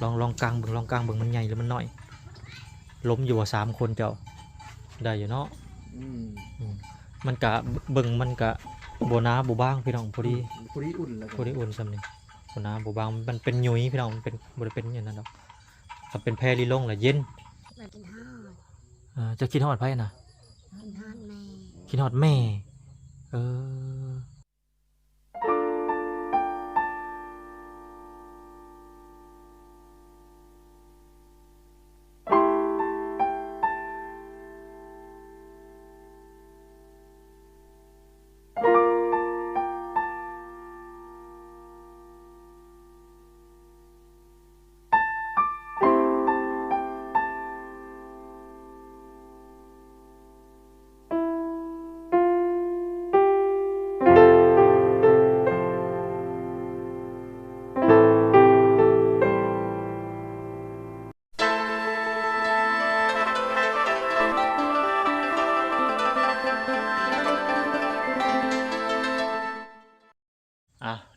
ลองกางเบิ่งมันใหญ่หรือมันน้อยล้มอยู่ว่า3 คนเจ้าได้อยู่เนาะมันกะเบิ่งมันกะโบนาโบบางพี่น้องพอดีอุ่นแล้วพอดีอุ่นซ้ำนี่โบนาโบบางมันเป็นยุ้ยพี่น้องมันเป็นบริเป็นอย่างนั้นดอกถ้าเป็นแพรีลงแหละเย็นมากินฮอดจะคิดฮอดไผนะกินฮอดแม่คิดฮอดแม่เออ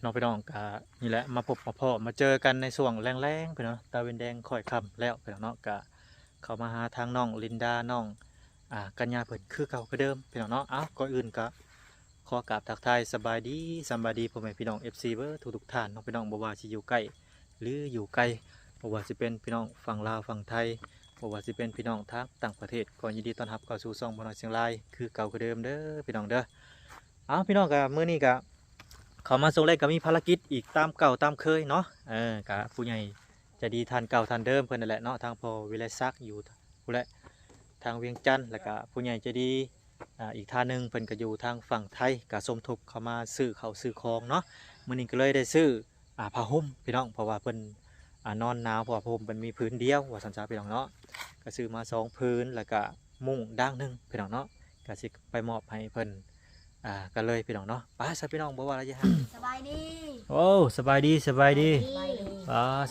น้องพี่น้องกะนี่แหละมาพบมาพ่อมาเจอกันในช่วงแรงๆพี่น้องตาเวนแดงค่อยค่ำแล้วพี่น้องเนาะกะเขามาหาทางน้องลินดาน้องกัญญาเพิ่นคือเก่าคือเดิมพี่น้องเนาะก่อนอื่นกะขอกราบทักทายสบายดีพ่อแม่พี่น้อง FC เบอร์ทุกท่านน้องพี่น้องบ่ว่าสิอยู่ใกล้หรืออยู่ไกลบ่ว่าสิเป็นพี่น้องฝั่งลาวฝั่งไทยบ่ว่าสิเป็นพี่น้องทางต่างประเทศก็ยินดีต้อนรับเข้าสู่ช่องบ่น้อยเชียงรายคือเก่าคือเดิมเด้อพี่น้องเด้อพี่น้องกะมื้อนี้กะเขามาส่งเลขก็มีภารกิจอีกตามเก่าตามเคยเนาะกะผู้ใหญ่จะดีทันเก่าทันเดิมเพื่อนนั่นแหละเนาะทางพอวิไลซักอยู่ผู้และทางเวียงจันทร์แล้วก็ผู้ใหญ่จะดีอีกท่านึงเพิ่นก็อยู่ทางฝั่งไทยกะสมทบเข้ามาซื้อเขาซื้อของเนาะมื้อนี้ก็เลยได้ซื้อผ้าห่มพี่น้องเพราะว่าเพิ่นนอนหนาวเพราะว่าผ้าห่มมันมีพื้นเดียวว่าสันจ้าพี่น้องเนาะก็ซื้อมา2 พื้นแล้วก็มุ้งด่างนึงพี่น้องเนาะก็สิไปมอบให้เพิ่นกันเลยพี่น้องเนาะป้าสพี่น้องบอกว่าอะไรจะฮะสบายดีโอ้สบายดีสบายดี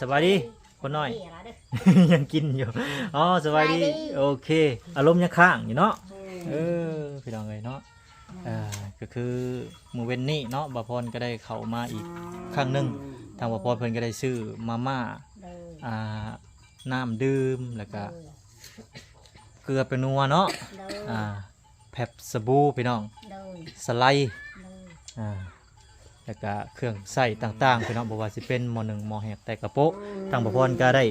สบายดีคนน้อยยังกินอยู่สบายดีโอเคอารมณ์ยังค้างอยู่เนาะพี่น้องเลยเนาะก็คือมือเว้นนี่เนาะบ่พรก็ได้เข้ามาอีกครั้งหนึ่งทางบ่พรเพิ่นก็ได้ซื้อมาม่าน้ำดื่มแล้วก็เกลือเป็นนัวเนาะแผบสบู่พี่น้องสไลด์แล้วก็เครื่องใส่ต่างๆพี่น้องบอกว่าสิเป็นหม้อ1หม้อแหกแต่กระโปะทางบ่พรก็ได้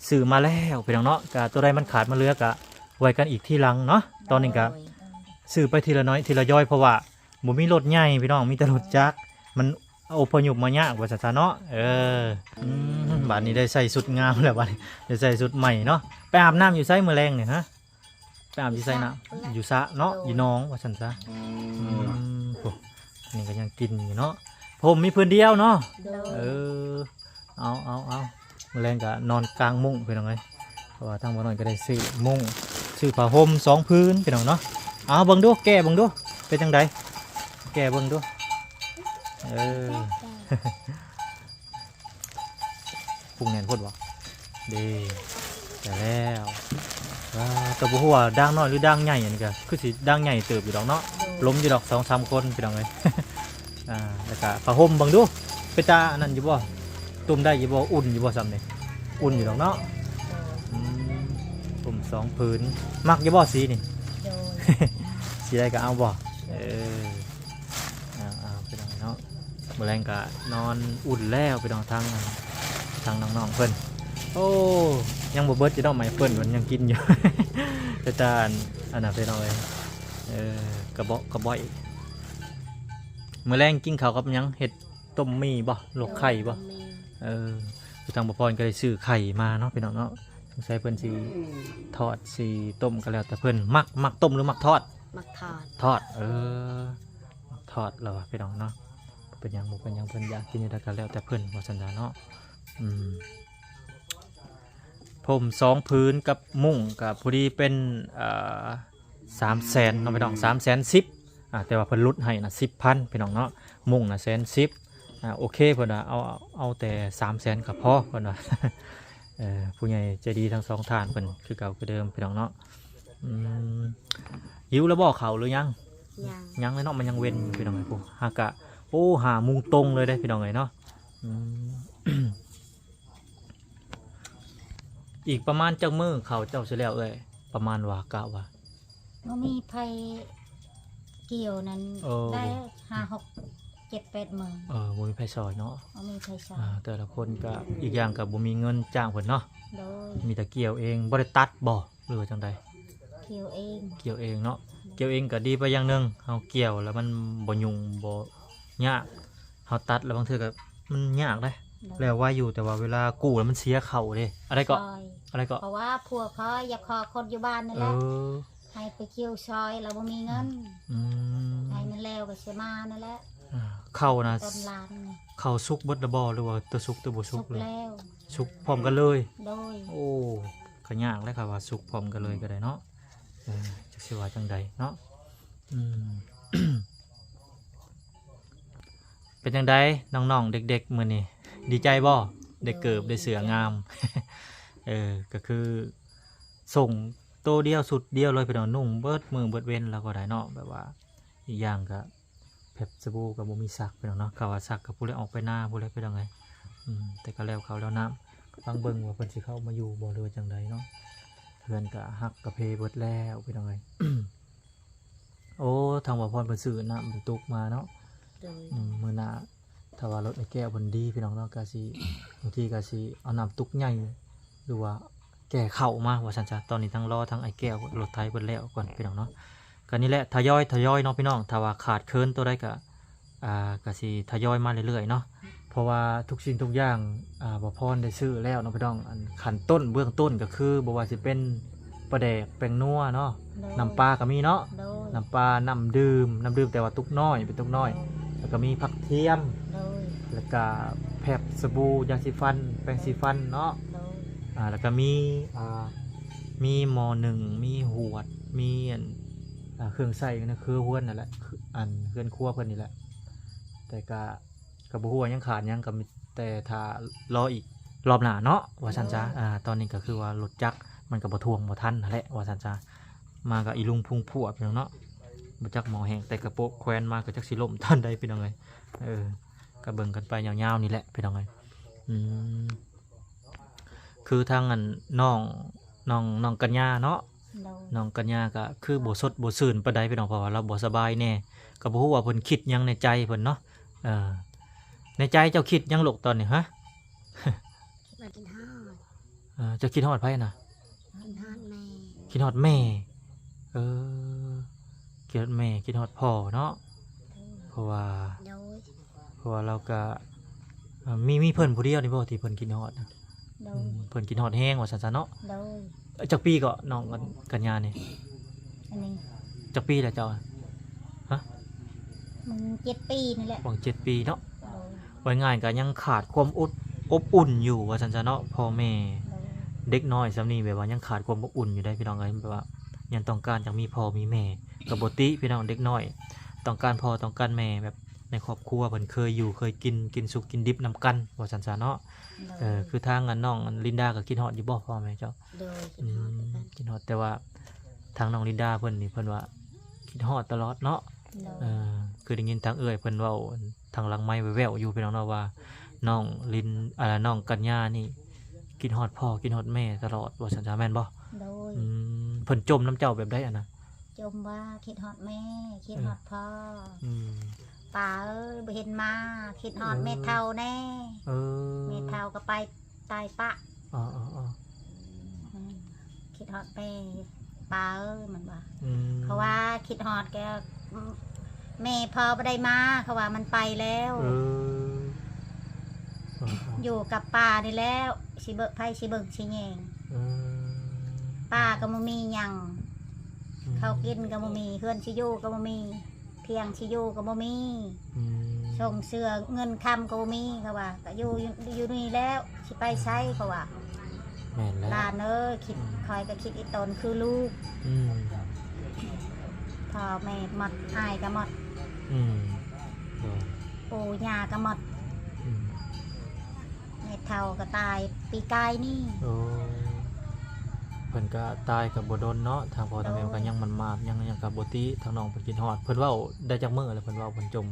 ซื้อมาแล้วพี่น้องเนาะก็ตัวใดมันขาดมาเหลือก็ไว้กันอีกที่หลังเนาะตอนนี้ก็ซื้อไปทีละน้อยทีละย่อยเพราะว่าบ่มีรถใหญ่พี่น้องมีแต่รถจักรมันอพยพมายากว่าซั่นเนาะบัดนี้ได้ใส่ชุดงามแล้วบัดนี้ได้ใส่ชุดใหม่เนาะไปอาบน้ำอยู่ไสมื้อแรงนี่ฮะไปอาบอยู่ไสนะอยู่สระเนาะอยู่น้องว่าซั่นซะนี่ก็ยังกินอยู่เนาะผมมีพื้นเดียวเนาะเอามื้อแรงก็นอนกลางมุ้งพี่น้องเอ้ยเพราะว่าทางบ่น้อยก็ได้ซื้อมุ้งซื้อผ้าห่ม2 พื้นพี่น้องเนาะเบิ่งดูแก้เบิ่งดูเป็นจังไดแก้เบิ่งดูพุงแน่นโพดบ่ดีแต่แล้วแต่บ่ฮู้ว่าด่างน้อยหรือด่างใหญ่อันนี้ก็คือสิด่างใหญ่เติบอยู่ดอกเนาะล้มอยู่ดอก 2-3 คนพี่น้องเอ้ยแล้วก็ผ้าห่มเบิ่งดูเป็นตาอันนั้นอยู่บ่ตุ่มได้อยู่บ่อุ่นอยู่บ่ซ้ำนี่อุ่นอยู่ดอกเนาะตุ่ม2 พื้นมักอยู่บ่สีนี่สีใดก็เอาบ่พี่น้องเนาะมื้อแรงก็นอนอุ่นแล้วพี่น้องทางน้องๆเพิ่นโอ้ยังบ่เบิดอยู่ดอกไม้เพิ่นมันยังกินอยู่แต่ตาอันน่ะพี่น้องเอ้ยกระบ่อยมื้อแรงกินข้าวกับหยังเห็ดต้มมีบ่ลวกไข่บ่ทางบ่พรก็ได้ซื้อไข่มาเนาะพี่น้องเนาะสงสัยเพิ่นสิทอดสิต้มก็แล้วแต่เพิ่นมักต้มหรือมักทอดทอดทอดแล้วพี่น้องเนาะเป็นหยังบ่เป็นหยังเพิ่นอยากกินได้ก็แล้วแต่เพิ่นว่าซั่นเนาะผม2 พื้นกับมุ้งกับพอดีเป็น300,000เนาะพี่น้อง310,000แต่ว่าเพิ่นลดให้นะ10,000พี่น้องเนาะมุ้งนะ110,000โอเคเพิ่นเอาแต่300,000ก็พอเพิ่นว่าผู้ใหญ่ใจดีทั้ง2 ท่านเพิ่นคือเก่าคือเดิมพี่น้องเนาะหิวแล้วบ่ข้าวหรือยังเลยเนาะมันยังเว้นพี่น้องไอ้พวกหากะ5 โมงตรงเลยได้พี่น้องไอ้เนาะ อีกประมาณจักมื้อเขาเจ้าสิแล้วเอ้ยประมาณว่ากะว่า บ่มีไผเกี่ยวนั้น เออ ได้5 6 7 8มื้อ บ่มีไผซอยเนาะ บ่มีไผสอ แต่ละคนก็อีกอย่างก็บ่มีเงินจ้างเพิ่นเนาะ โดย มีแต่เกี่ยวเองบ่ได้ตัดบ่หรือว่าจังใด เกี่ยวเอง เกี่ยวเองเนาะเกี่ยวเองก็ดีไปอย่างหนึงเฮาเกี่ยวแล้วมันบ่ยุ่งบ่ยากเฮาตัดแล้วบางเทื่อก็มันยากเด้ โดย แล้วว่าอยู่แต่ว่าเวลากู้แล้วมันเสียเข้าเด้อะไรก็ ซอย อะไรก็ เพราะว่าพวกเขาอยากขอคนอยู่บ้านนั่น เอ แหละ อ ให้ไปเกี่ยวซอยเราบ่มีเงิน อืม ให้มันแล้วก็สิมานั่นแหละ เข้านะ ต้นลานนี่ เข้าสุกเบิดละบ่หรือว่าตัวสุกตัวบ่สุ สุ ก ก เลย แล้ว สุกพร้อมกันเลย โดย โอ้ก็ยากเลยครับว่าสุกพร้อมกันเลยก็ได้เนาะจักสิว่าจังใดเนาะอืม เป็นจังไดน้องๆเด็กๆมื้อนี้ดีใจบ่ได้เกิบได้เสืองาม ก็คือส่งโตวเดียวสุดเดียวเลยไปนอนนุ่งเบิดมือเบิดเว้นแล้วก็ได้เนาะแบบว่าอีกอย่างก็แบบสบู่กับบ่มีซักไปเนาะเขาว่าซักกับผู้ใดออกไปหน้าผู้ใดไปทางไงแต่ก็แล้วเขาแล้วน้ำก็ฟังเบิ่งว่าเพิ่นสิเข้ามาอยู่บ่หรือว่าจังใดเนาะเพื่อนก็ฮักกะเพเบิดแล้วไปทางไง โอ้ทางว่าพรเพิ่นซื้อน้ำบรรทุกมาเนาะ โดย มื้อหน้าถ้าว่ารถไอ้แก้วเพิ่นดีพี่น้องเนาะก็สิบางทีก็สิเอาน้ำตุกใหญ่หรือว่าแก้เข้ามาว่าซั่นจ้ะตอนนี้ทั้งรอทั้งไอ้แก้วรถไถเพิ่นแล้วก่อนพี่น้องเนาะก็นี่แหละทยอยเนาะพี่น้องถ้าว่าขาดเคินตัวใดก็ก็สิทยอยมาเรื่อยๆเนาะเพราะว่าทุกสิ่งทุกอย่างบ่พรได้ซื้อแล้วเนาะพี่น้องอันขั้นต้นเบื้องต้นก็คือบ่ว่าสิเป็นปลาแดกแป้งนัวเนาะ โดย น้ำปลาก็มีเนาะ โดย น้ำปลาน้ำดื่มแต่ว่าตุกน้อยเป็นตุกน้อย แล้วก็มีผักเทียม โดย แล้วก็แผบสบู่ยาสีฟัน แปรงสีฟันเนาะ โดย แล้วก็มีหมอหนึ่งมีหวด มีเครื่องใส่นะคือห้วนนั่นแหละคืออันเครื่องครัวเพิ่นนี่แหละ แต่ก็บ่ฮู้ว่ายังขาดหยังก็มีแต่ถ้ารออีกรอบหน้าเนาะว่าซั่นจ้ะตอนนี้ก็คือว่ารถจักรมันก็บ่ท่วงบ่ทันนั่นแหละว่าซั่นจ้ะมาก็อีลุงพุงพวกพี่น้องเนาะบ่จักหมอแห้งแต่กระโปะแควนมาก็จักสิล่มทันใดพี่น้องเอ้ยก็เบิ่งกันไปยาวๆนี่แหละพี่น้องเอ้ยคือทางอันน้องกัญญาเนาะ โดย น้องกัญญาก็คือบ่สดบ่ซื่นปานใดพี่น้องเพราะว่าเราบ่สบายแน่ก็บ่ฮู้ว่าเพิ่นคิดหยังในใจเพิ่นเนาะในใจเจ้าคิดหยังลูกตอนนี้ฮะ มากินฮอด เจ้าคิดฮอดไผน่ะ กินฮอดแม่ คิดฮอดแม่คิดฮอดแม่คิดฮอดพ่อเนาะเพราะว่า โดย เราก็มีเพิ่นผู้เดียวนี่บ่ที่เพิ่นคิดฮอดนะ โด อื ย มเพิ่นคิดฮอดแฮงว่าซั่นๆเนาะ โดย จักปีก็น้องกัญญานี่ อันนี้ จักปีแล้วเจ้า มึง7 ปีนี่แหละ หวัง7 ปีเนาะ โดย ไว้ง่ายก็ยังขาดความอบอุ่นอยู่ว่าซั่นๆเนาะพ่อแม่ โดย เด็กน้อยซำนี้แบบว่ายังขาดความอบอุ่นอยู่ได้พี่น้องเอ้ยแบบว่ายังต้องการอยากมีพ่อมีแม่ก็บ่ติพี่น้องเด็กน้อย ต้องการพ่อต้องการแม่แบบในครอบครัวเพิ่นเคยอยู่เคยกินสุกกินดิบนํกันว่าซั่นๆเนาะ โดย คือทางอันน้องอันลินดาก็คิดฮอดอยู่บ่พ่อแม่เจ้า โดยกินฮอดคือกัน คิดฮอดแต่ว่าทางน้องลินดาเพิ่นนี่เพิ่นว่าคิดฮอดตลอดเนาะ โดย คือได้ยินทางเอื้อยเพิ่นเว้าทางหลังไม้แว่วๆอยู่พี่น้องเนาะว่าน้องลินน้องกัญญานี่คิดฮอดพ่อคิดฮอดแม่ตลอดว่าซั่นจ้าแม่นบ่ โดย เพิ่นจมน้ำเจ้าแบบใดอ่ะนะ จมว่าคิดฮอดแม่คิดฮอดพ่อ อืม ป่าเอ้ยบ่เห็นมาคิดฮอดแม่เฒ่าแน่ เออ แม่เฒ่าก็ไปตายปะ อ๋อ อืมคิดฮอดแม่ป่าเอ้ยมันว่า ๆ เขาว่าคิดฮอดแกแม่พอบ่ได้มาเขาว่ามันไปแล้ว เออ อยู่กับป่านี่แล้วสิเบิ่งไผสิเบิ่งสิแยงป้าก็บ่มีหยังเขาวกินก็บ่มีเฮือนสิอยู่ก็บ่มีเพียงสิอยู่ก็บ่มีส่งเสื้อเงินคำก็บ่มีเขาว่าก็อยู่นี่แล้วสิไปไสเขาว่า แม่นแล้ว หลานเอ้ยคิดคอยก็คิดอีตนคือลูก อืม พ่อแม่หมดอ้ายก็หมด อืมเออ ปู่ย่าก็หมด อืม แม่เฒ่าก็ตายปีกายนี่ โอ้เพิ่นก็ตายกับบ่โดนเนาะทางพ่อทางแม่ก็ยังมันมาดยังกับบ่ติทางน้องเพิ่นกินฮอดเพิ่นเว้าได้จักมื้อแล้วเพิ่นเว้าเพิ่นจม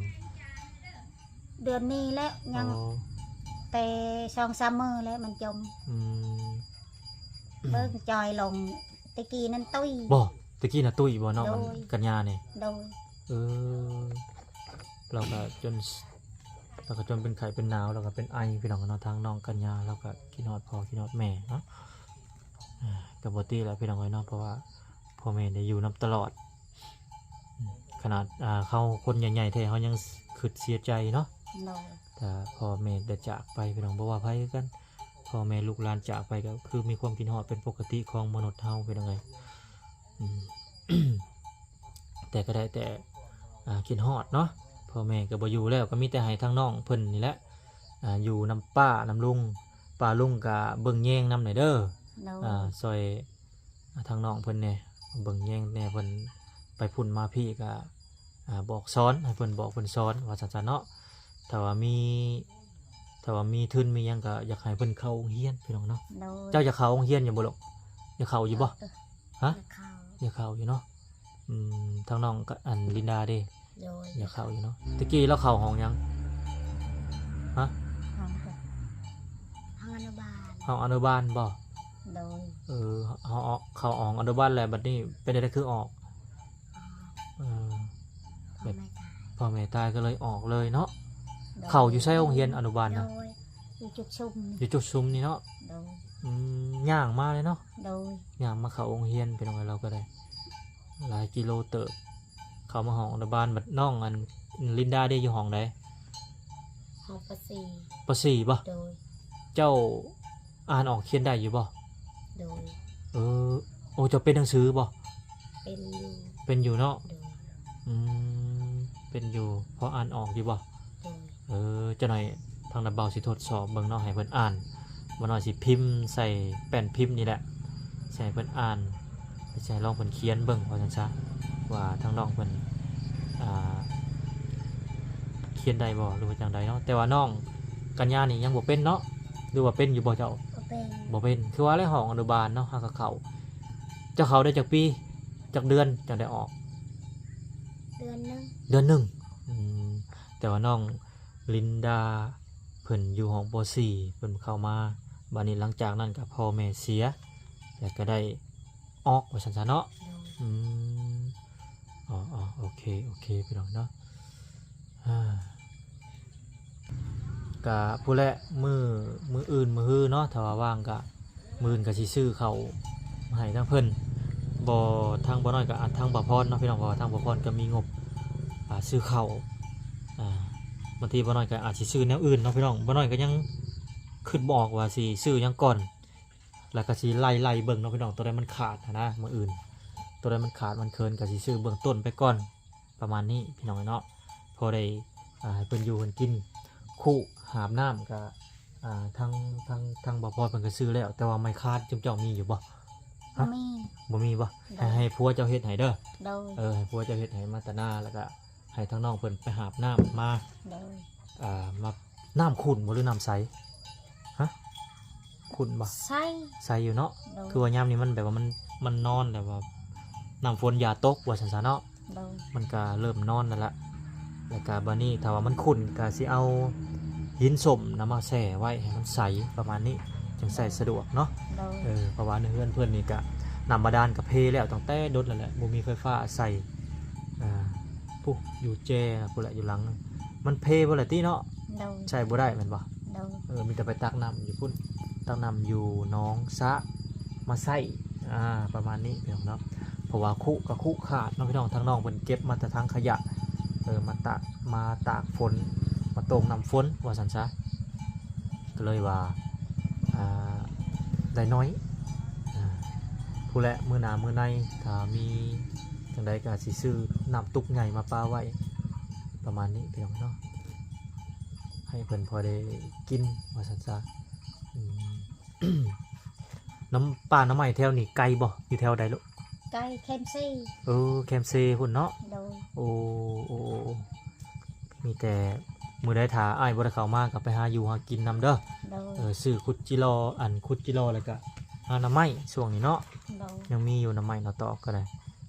เดือนนี้แล้วยัง โอ้ แต่2-3มื้อแล้วมันจม อืม เบิ่งจอยลงตะกี้นั่นตุ้ย บ่ตะกี้น่ะตุ้ยบ่น้อง โดย มันกันยานี่ โดย เออเราก็จนเป็นไข้เป็นหนาวแล้วก็เป็นไอพี่น้องเนาะทางน้องกันยาแล้วก็คิดฮอดพ่อคิดฮอดแม่เนาะก็บ่ติแล้วพี่น้องเอ้ยเนาะเพราะว่าพ่อแม่ได้อยู่นํตลอดขนาดเขาคนใหญ่ๆแท้เขายังคิดเสียใจเนาะ โดย ถ้าพ่อแม่ได้จากไปพี่น้องบ่ว่าไผกันพ่อแม่ลูกหลานจากไปก็คือมีความคิดฮอดเป็นปกติของมนุษย์เฮาเป็นยังไง แต่ก็ได้แต่คิดฮอดเนาะพ่อแม่ก็บ่อยู่แล้วก็มีแต่ให้ทางน้องเพิ่นนี่แหละอยู่นำป้านำลุงป้าลุงก็เบิ่งแยงนำหน่อยเด้อ โดย ซอยทางน้องเพิ่นเนี่ยเบิ่งแยงแน่เพิ่นไปพุ่นมาพี่ก็บอกสอนให้เพิ่นบอกเพิ่นสอนว่าซั่นๆเนาะถ้าว่ามีทุนมีหยังก็อยากให้เพิ่นเข้าโรงเรียนพี่น้องเนาะ โดย เจ้าอยากเข้าโรงเรียนอยู่บ่ลูกอยากเข้าอยู่บ่ฮะ เข้า อยากเข้าอยู่เนาะทางน้องก็ลินดาเด้ โดย อยากเข้าอยู่เนาะตะกี้เราเข้าห้องหยังฮะ ห้องอนุบาล ห้องอนุบาลบ่ โดย เขาเข้าห้องอนุบาลแล้วบัดนี้เป็นได้คือออกเออ พ่อแม่ตาย พ่อแม่ตายก็เลยออกเลยเนาะ โดย เข้าอยู่ใช้โรงเรียนอนุบาลนะ โดยอยู่จุดชุม อยู่จุดซุ้มนี่เนาะ โดย ย่างมาเลยเนาะ โดย ย่างมาเข้าโรงเรียนเป็นยังไงเราก็ได้หลายกิโลเติบเข้ามาห้องอนุบาลบัดน้องลินดาได้อยู่ห้องใด ห้องประสี ป .4 บ่ โดย เจ้าอ่านออกเขียนได้อยู่บ่ โดย โอ้เจะเป็นหนังสือบ่ เป็นอยู่ เป็นอยู่เนาะ โดย เป็นอยู่พออ่านออกอยู่บ่ โดย เจ้าหน่อยทางนับเบาสิทดสอบเบิ่งเนาะให้เพิ่นอ่านบ่น้อยสิพิมพ์ใส่แป้นพิมพ์นี่แหละใส่ให้เพิ่นอ่านใส่ลองเพิ่นเขียนเบิ่งว่าจังซะว่าทางน้องเพิ่นเขียนได้บ่หรือว่าจังใดเนาะแต่ว่าน้องกัญญานี่ยังบ่เป็นเนาะหรือว่าเป็นอยู่บ่เจ้า เป็น บ่เป็นคือว่าในห้องอนุบาลเนาะหาก็เข้าเจ้าเข้าได้จักปีจักเดือนจังได้ออก เดือนนึง เดือนหนึ่งแต่ว่าน้องลินดาเพิ่นอยู่ห้องป .4 เพิ่นเข้ามาบัดนี้หลังจากนั้นก็พ่อแม่เสียแล้วก็ได้ออกว่าซั่นซะเนาะ โดย โอเคพี่น้องเนาะก็ผู้แลมืออื่นมือฮื้อเนาะถ้าว่าว่างก็มื้ออื่นก็สิซื้อเข้าวมาให้ทางเพิ่นบ่ทางบ่น้อยก็ทางบ่พรเนาะพี่น้องเพราะว่าทางบ่พรก็มีงบซื้อข้าวบางทีบ่น้อยก็อาจสิซื้อแนวอื่นเนาะพี่น้องบ่น้อยก็ยังคิดบ่ออกว่าสิซื้อหยังก่อนแล้วก็สิไล่เบิ่งเนาะพี่น้องตัวใดมันขาดนะมื้ออื่นตัวใดมันขาดมันเคินก็สิซื้อเบื้องต้นไปก่อนประมาณนี้พี่น้องเนาะพอได้ให้เพิ่นอยู่เพิ่นกินคู่หาบน้ำก็ทางบ่พอเพิ่นก็ซื้อแล้วแต่ว่าไม่ขาดจุ่มเจ้ามีอยู่บ่ ฮะ มี บ่มีบ่ให้ผัวเจ้าเฮ็ดให้เด้อ โดย ให้ผัวเจ้าเฮ็ดให้มาแตหน้าแล้วก็ให้ทั้งน้องเพิ่นไปหาบน้ำมา โดย มาน้ำขุ่นบ่หรือน้ำใสฮะขุ่นบ่ ใส่ ใสอยู่เนาะ โดย คือว่ายามนี้มันแบบว่ามันนอนแบบว่าน้ำฝนอย่าตกว่าซั่นซะเนาะ โดย มันก็เริ่มนอนแล้วล่ะแล้วก็บัดนี้ถ้าว่ามันขุ่นก็สิเอาหินส้มนำมาแช่ไว้ให้มันใสประมาณนี้จึงใส่สะดวกเนาะ โดย เพราะว่าในเพื่อนนี่ก็นำบาดาลกับเพแล้วตั้งแต่ดดแล้วแหละบ่มีไฟฟ้าใส่ผู้อยู่แจผู้ละอยู่หลังมันเพบ่ละติเนาะ โดย ใช่บ่ได้แม่นบ่ โดย มีแต่ไปตักน้ำอยู่พุ่นตักน้ำอยู่หน้องสะมาใส่ประมาณนี้พี่น้องเนาะเพราะว่าคุกับคุขาดเนาะพี่น้องทางน้องเพิ่นเก็บมาแต่ทางขยะมาตากฝนมาตรงน้ำฝนว่าซั่นซะก็เลยว่าได้น้อยผู้และมือหนามือในถ้ามีจังใดก็สิซื้อน้ำตุกใหญ่มาปาไว้ประมาณนี้พี่น้องเนาะให้เพิ่นพอได้กินว่าซั่นซะน้ำป่าน้ำใหม่แถวนี้ไกลบ่อยู่แถวใดลูก ไก่เค็มซี่ แคมเซ่พุ่นเนาะ โดย โอ้มีแต่มือได้ถาอ้ายบ่ได้เข้ามาก็ไปหาอยู่หากินนำเด้อ โดย ซื้อคุดจิโลคุดจิโลแล้วก็น้ำไม้ช่วงนี้เนาะ โดย ยังมีอยู่น้ำไม้เนาะต่อก็ได้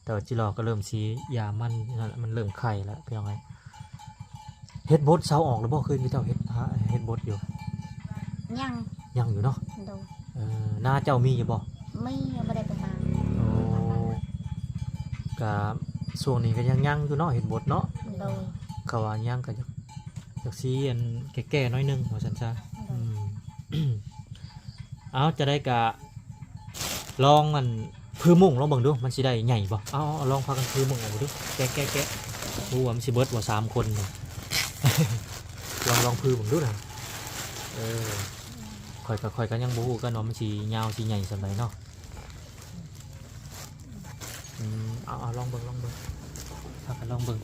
แต่ว่าจิโลก็เริ่มสียามันเริ่มไข่แล้วเป็นยังไงเฮ็ดบดเสาออกแล้วบ่เคยมีเจ้าเฮ็ดบดอยู่ ยัง ยังอยู่เนาะ โดย หน้าเจ้ามีอยู่บ่ ม มีบ่ได้ไปหา โอ้ก็ช่วงนี้ก็ยังอยู่เนาะเห็นบทเนาะ โดย เขาว่ายังก็อยากซีอันแก่ๆน้อยหนึงว่าซั่นซะอืม เอาจะได้กะลองอันพื้นมุ้งลองเบิ่งดูมันสิได้ใหญ่บ่เอาลองพากันพื้นมุ้งออกมาดูแกะดูว่ามันสิเบิดบ่3คนนี่ ลองพื้นเบิ่งดูนะเออข่อยก็ยังบ่ฮู้กันว่ามันสิยาวสิใหญ่ส่ำใดเนาะเอาลองเบิ่งพากันลองเบิ่ง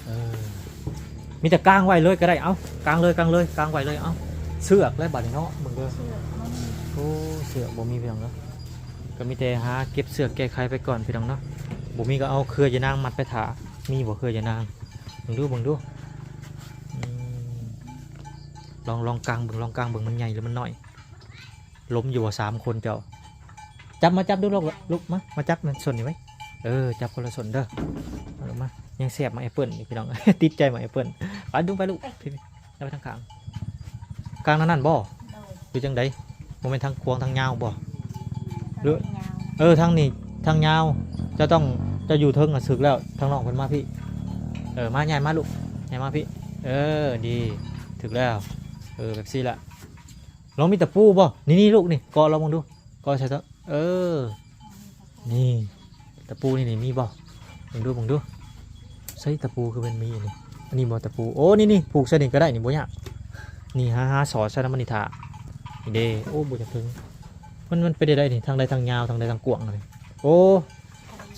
เออมีแต่กางไว้เลยก็ได้เอากางเลยกางไว้เลยเอาเสือกและบัดนี้เนาะเบิ่งเด้อ เสื้อบ่มี โอ้เสือกบ่มีพี่น้องเนาะก็มีแต่หาเก็บเสือกแก้ไขไปก่อนพี่น้องเนาะบ่มีก็เอาเครือยานางมัดไปถามีบ่เครือยานางเบิ่งดูอืมลองกางเบิ่งมันใหญ่หรือมันน้อยล้มอยู่ว่า3คนเจ้าจับดูลูกมาจับมันส่วนนี้ไว้จับคนละส่วนเด้อเอาลงมายังแซ่บมาแอปเปิ้ลนี่พี่น้อง ติดใจมาแอปเปิ้ลไปดูไปลูกพี่เอาไปทางกลางนั่นบ่ โดย หรือจังไดบ่แม่นทางควงทางยาวบ่ โดยยาว ทางนี้ทางยาวจะอยู่เทิงสึกแล้วทางน้องเพิ่นมาพี่มาใหญ่มาลูกใหญ่มาพี่ดีถึกแล้วแบบซี่ละลองมีตะปูบ่นี่ลูกนี่กอลองมองดูกอใช่ซะนี่ตะปูนี่มีบ่มองดูใส่ตะปูคือมันมีอันนี้บ่ตะปูโอ้นี่ผูกใส่นี่ก็ได้นี่บ่ยากนี่หาสอดใส่น้ำมันนี่ท่านี่เด้โอ้บ่จะถึงมันไปได้นี่ทางใดทางยาวทางใดทางกว้างเลยโอ้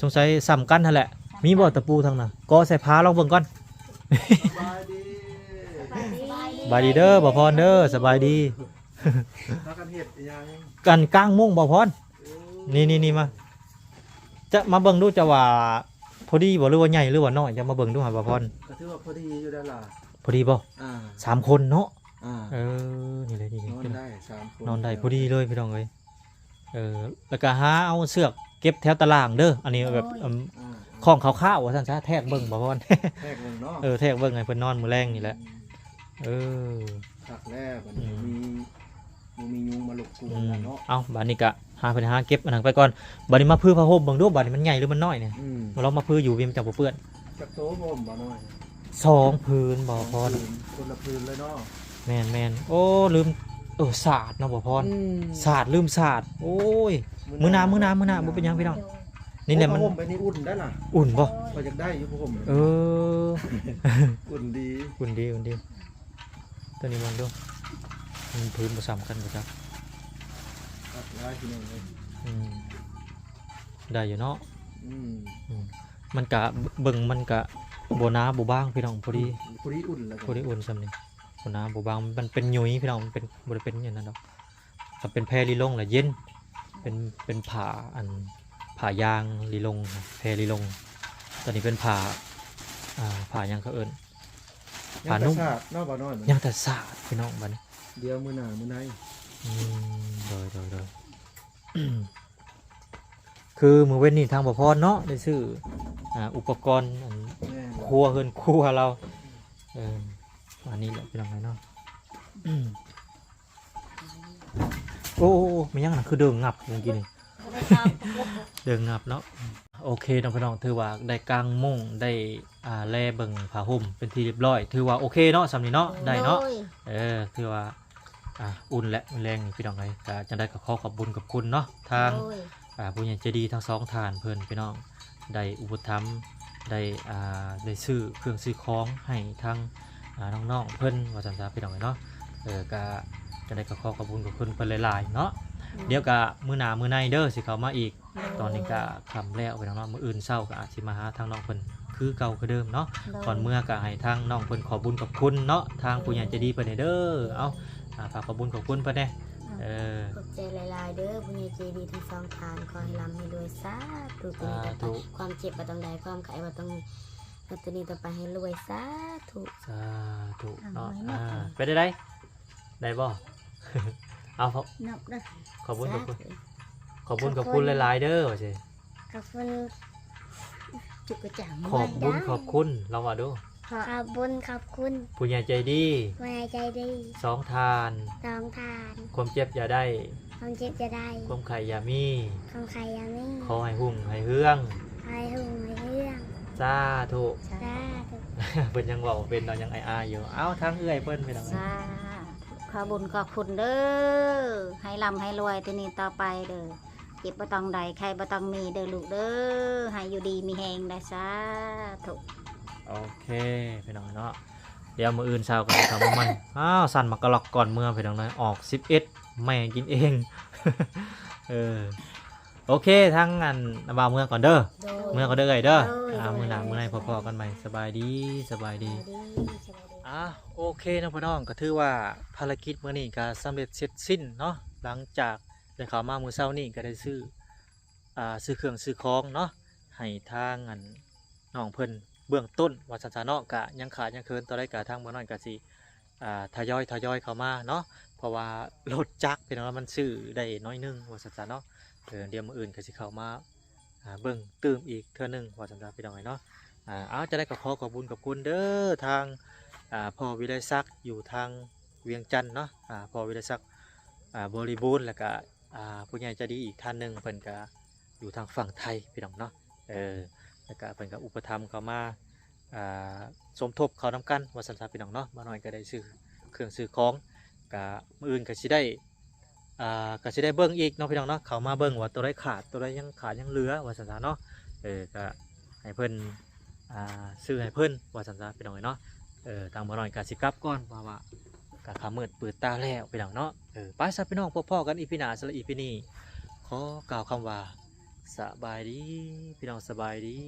สงสัยซ้ำกันนั่นแหละมีบ่ตะปูทางน่ะก็ใส่ผ้าลองเบิ่งก่อน สบายดี สบายดีเด้อบ่พรเด้อสบายดี พากันเฮ็ดอีหยัง กันกลางมุ้งบ่พรนี่มาจะมาเบิ่งดูจะว่าพอดีบ่หรือว่าใหญ่หรือว่าน้อยจะมาเบิ่งดูหาบ่พร ก็ถือว่าพอดีอยู่ได้ล่ะ พอดีบ่ อ่า 3คนเนาะ อ่า นี่เลยนี่ นอนได้3คน นอนได้พอดีเลยพี่น้องเอ้ยแล้วก็หาเอาเสือกเก็บแถวตารางเด้ออันนี้แบบ อ่า ของขาวๆว่าซั่นซะแทกเบิ่งบ่พร แรกนึงเนาะ แทกเบิ่งให้เพิ่นนอนมื้อแรงนี่แหละเออ ผักแรกมันมียุงมาหลบกลุ่มกันเนาะ เอาบัดนี้ก็หาเก็บอันนั้นไปก่อนบัดนี้มาพื้นผ้าห่มเบิ่งดูบัดนี้มันใหญ่หรือมันน้อยเนี่ยมาลองมาพื้นอยู่วิมจับบ่เปื้อน จักโตผมบ่น้อย 2พื้นบ่พร คนละพื้นเลยเนาะ แม่นโอ้ลืมศาสตร์เนาะบ่พรศาสตร์ลืมศาสตร์โอ้ยมื้อหน้าบ่เป็นหยังพี่น้องนี่แหละมัน ผมไปนี่อุ่นได้ล่ะ อุ่นบ่ ก็อยากได้อยู่ผม อุ่นดี อุ่นดีตัวนี้มองดูมันพื้นบ่ซ้ำกันบ่จ๊ะ ผักได้ทีนึงเลย ได้อยู่เนาะ อืม มันกะเบิ่งมันกะบ่หนาบ่บางพี่น้องพอดี พอดีอุ่นแล้ว พอดีอุ่นซ้ำนี่บ่หนาบ่บางมันเป็นหยุยพี่น้องมันเป็นบ่ได้เป็นอย่างนั้นดอกก็เป็นแพรลีลงแหละเย็นเป็นผ้าผ้ายางลีลงแพรลีลงตอนนี้เป็นผ้าผ้ายังเขาเอิ้น ผ่านุ่ม เนาะบ่น้อย ยังแต่สาดพี่น้องบัดนี้ เดี๋ยวมื้อหน้ามื้อไหน โดย คือมื้อเว้นนี่ทางบ่พรเนาะได้ซื้ออุปกรณ์อัน แม่ ครัวเฮือนครัวเราอันนี้แหละพี่น้องเนาะโอ้มันยังน่ะคือเดิงงับเมื่อกี้นี่เดิงงับเนาะโอเคน้องพี่น้องถือว่าได้กางมุ้งได้แลเบิ่งผ้าห่มเป็นที่เรียบร้อยถือว่าโอเคเนาะสำนี้เนาะได้เนาะถือว่าอุ่นและแรงนี่พี่น้องไงก็จะได้ขอขอบบุญกับคุณเนาะทางผู้ใหญ่ใจดีทั้งสองท่านเพิ่นพี่น้องได้อุปถัมภ์ได้ซื้อเครื่องซื้อของให้ทางน้องๆเพิ่นว่าซั่นซะพี่น้องเนาะก็จะได้ขอขอบคุณกับคุณเพิ่นหลายๆเนาะเดี๋ยวก็มื้อหน้ามื้อในเด้อสิเข้ามาอีกตอนนี้ก็ค่ำแล้วพี่น้องเนาะมื้ออื่นเช้าก็อาจสิมาหาทางน้องเพิ่นคือเก่าคือเดิมเนาะก่อนเมื่อก็ให้ทางน้องเพิ่นขอบุญกับคุณเนาะทางผู้ใหญ่ใจดีเพิ่นให้เด้อเอาฝากขอบุญกับคุณเพิ่นแน่ขอบใจหลายๆเด้อผู้ใหญ่ใจดีทั้งสองทานขอให้ร่ำให้รวยสาธุตัวนี้ต่อไปความเจ็บบ่ต้องใดความไข้บ่ต้องตัวนี้ต่อไปให้รวยสาธุ สาธุเนาะไปได้บ่ เอาขอบคุณกับคุณหลายๆเด้อว่าสิ ขอบคุณจุกกระจัง ขอบคุณลองว่าดู ขอบคุณ ผู้ใหญ่ใจดี ผู้ใหญ่ใจดี สองทาน สองทาน ความเจ็บอย่าได้ ค ความเจ็บจะได้ ความไข่ยามี ความใครยังไม่ ขอให้หุ่งให้เฮือง ใครหุ่งไม่เรื่อง สาธุ จ้าถูก เพิ่นยังบอกเป็นเรายังอายๆอยู่เอ้าทางเอื้อยเพิ่นไปทางไหน สาธุขอบุญขอบคุณเด้อให้ร่ำให้รวยทีนี้ต่อไปเด้อเจ็บบ่ต้องใดใครบ่ต้องมีเด้อลูกเด้อให้อยู่ดีมีแหงได้สาธุ โอเคไปน้องเนาะเดี๋ยวมื้ออื่นเช้าก็จะทำมาใหม่อ้าวสั่นมากระลอกก่อนเมื่อไปน้องเลยออก11แม่กินเอง โอเคทั้งอันบ่าวเมื่อก่อนเด้อ โดย เมื่อก็เด้อเด้อ โดย มื้อหน้ามื้อไหนพอๆกันใหม่สบายดีสบายดี สวัสดีสวัสดี โอเคนะพี่น้องก็ถือว่าภารกิจมื้อนี้ก็สำเร็จเสร็จสิ้นเนาะหลังจากได้เข้ามามื้อเช้านี้ก็ได้ซื้อเครื่องซื้อของเนาะให้ทางอันน้องเพิ่นเบื้องต้นว่าซั่นๆเนาะก็ยังขาดยังเคินต่อได้ก็ทางบ่น้อยก็สิทยอยเข้ามาเนาะเพราะว่ารถจักรพี่น้องมันซื้อได้น้อยหนึงว่าซั่นๆเนาะเดี๋ยวมื้ออื่นก็สิเข้ามาเบิ่งเติมอีกเทื่อหนึงว่าซั่นๆพี่น้องเนาะเอาจะได้ก็ขอขอบคุณเด้อทางพ่อวิไลศักดิ์อยู่ทางเวียงจันทน์เนาะพ่อวิไลศักดิ์บริบูรณ์แล้วก็ผู้ใหญ่ใจดีอีกท่านหนึงเพิ่นก็อยู่ทางฝั่งไทยพี่น้องเนาะแล้วก็เพิ่นก็อุปถัมภ์เข้ามาสมทบเขานำกันว่าซั่นๆพี่น้องเนาะมาหน่อยก็ได้ซื้อเครื่องซื้อของก็มื้ออื่นก็สิได้เบิ่งอีกเนาะพี่น้องเนาะเขามาเบิ่งว่าตัวใดขาดตัวใดยังขาดยังเหลือว่าซั่นๆเนาะก็ให้เพิ่นซื้อให้เพิ่นว่าซั่นๆพี่น้องเนาะทางบ่น้อยก็สิกลับก่อนเพราะว่าก็ค่ำมืดเปิดตาแล้วพี่น้องเนาะไปซะพี่น้องพบกันอีพีหน้าสำหรับอีพีนี้ขอกล่าวคำว่าสบายดีพี่น้องสบายดี